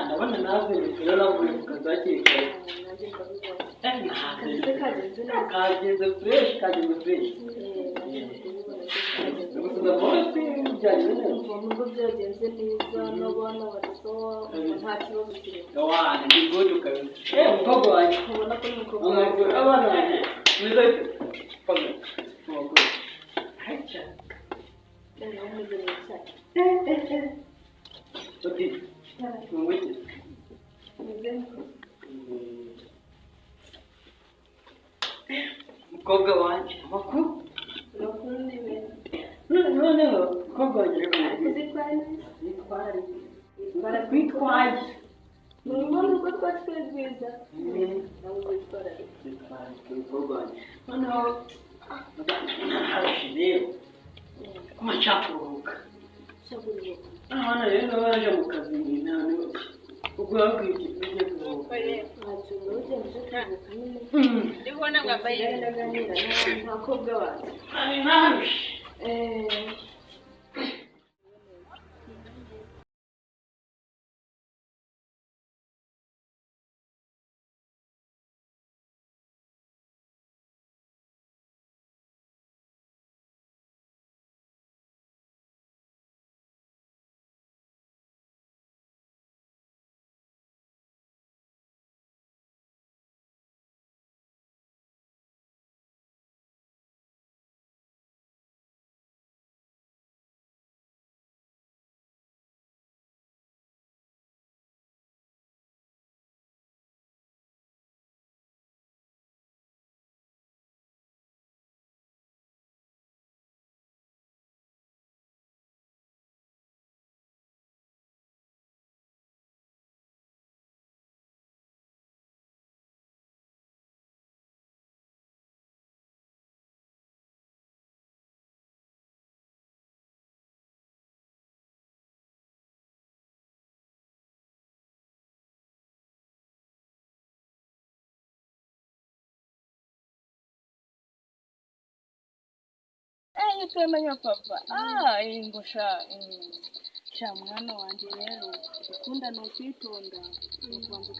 ndabona nawe rero navuye ku kazi hakiri kare nanjye ndabibona kagenze kagenze neza kagenze fresh gusa bose byagenze neza nubwo byagenze neza n'abana badasohoka nta kibazo kirimo wana ni good ukabisa umukobwa wanjye ubona ko n'umukobwa umukobwa abana banjye mwiza panga umukobwa hacha cyane w'umugeni cyane oti mumwite umukobwa wanjye amakuru urakuru ni beza noneho umukobwa wanjye rero uzitwara neza twitwaye urabona uko twatwaye rwiza nawe witwara umukobwa wanjye noneho ntarashye rero kuma nshaka shaburuka hano rero nabaje mu kazi nane ubwo yabwiye ugiye kuruhuka ntacyo urujya mu kuruhuka nyine ndibona ngambaye ndaganira n'abakobwa bacu ari nabi twemenya papa ingusha sha mwana wanjye rero ukunda ni ukwitonda ubanza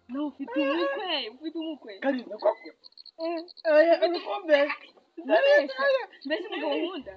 nawe ufite umukwe Karina koko. Eh, Urukumbe. mbese umugabo nkunda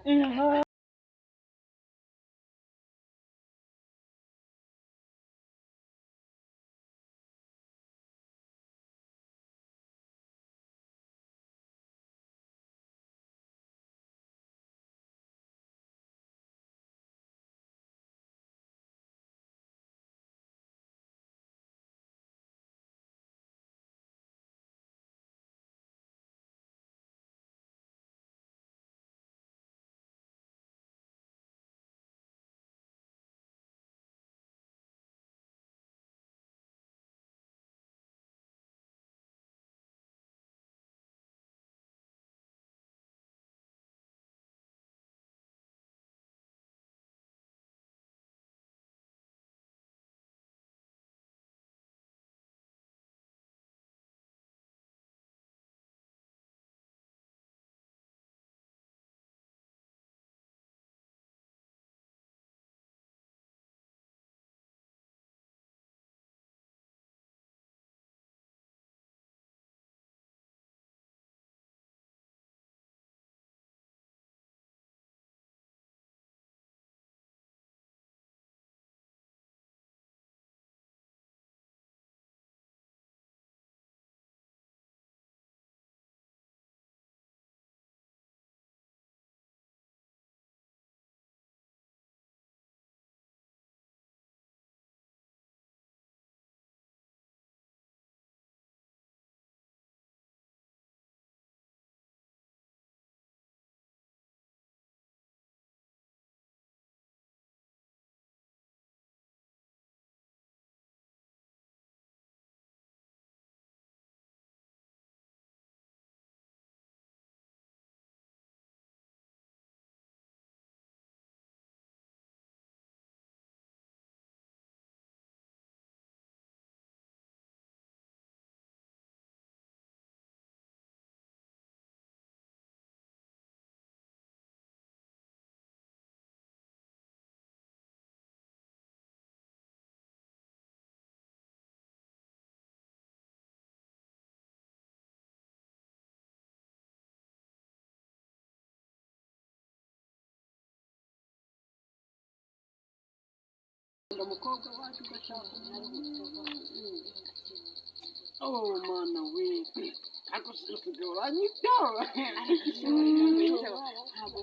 Umukobwa wacu ugashaka Oh mana we. Ako sisi uranyita. ntabwo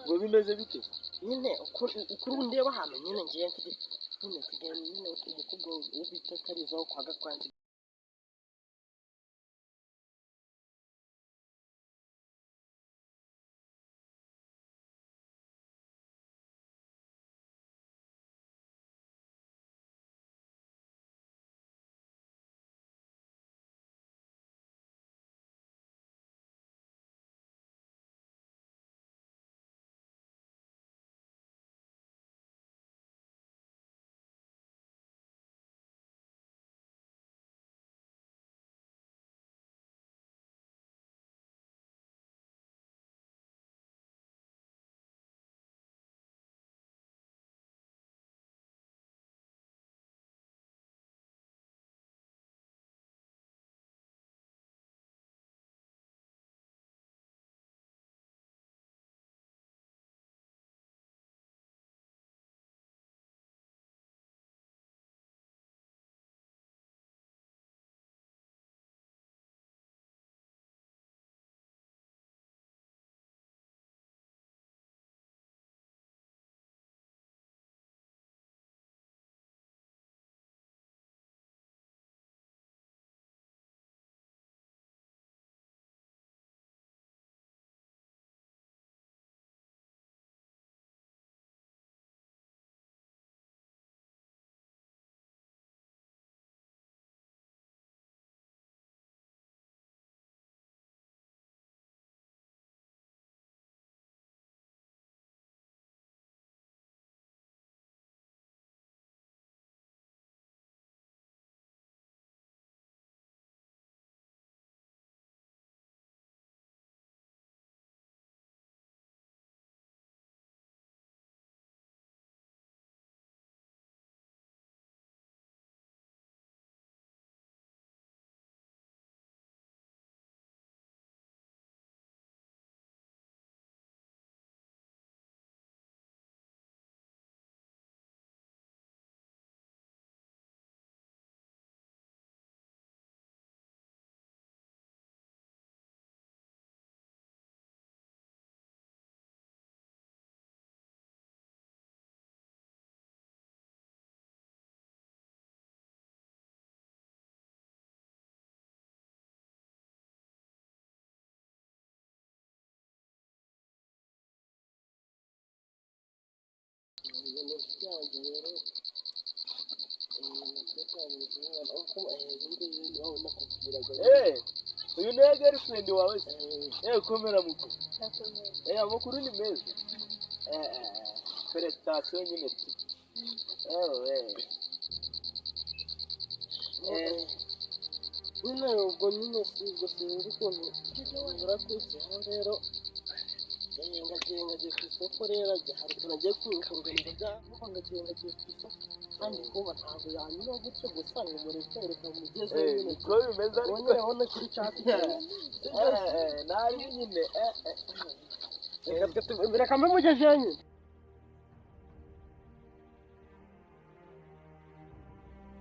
ubwo bimeze bite nyine ukuri ndeba hano nyine ngiye mfite nyine nsigaye nyine umukobwa wo bita Kariza wo kwa Gakwanzi uyu ni girlfriend wawe komera muko amakuru ni meza felicitation nyine nyine ubwo nyine ubwo sinzi ukuntu burakurikiyeho rero ngagiye ku isoko rero hari ukuntu agiye kubikorwa byabo ngagiye ku isoko kandi kuba ntabwo yanyura gutyo gusa ngo mureke reka mugezeho nyine ko bimeze ariko urabona kuri cyatsi nari nyine reka mbe mugezeyo nyine